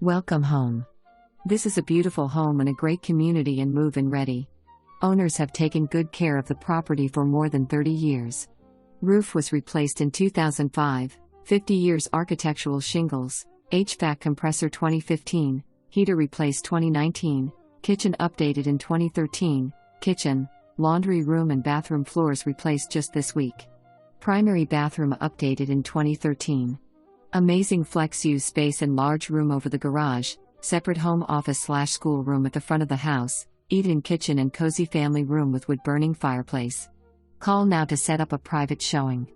Welcome home. This is a beautiful home in a great community and move-in ready. Owners have taken good care of the property for more than 30 years. Roof was replaced in 2005, 50 years architectural shingles, HVAC compressor 2015, heater replaced 2019, kitchen updated in 2013, kitchen, laundry room and bathroom floors replaced just this week. Primary bathroom updated in 2013. Amazing flex-use space and large room over the garage, separate home office/school room at the front of the house, eat-in kitchen and cozy family room with wood-burning fireplace. Call now to set up a private showing.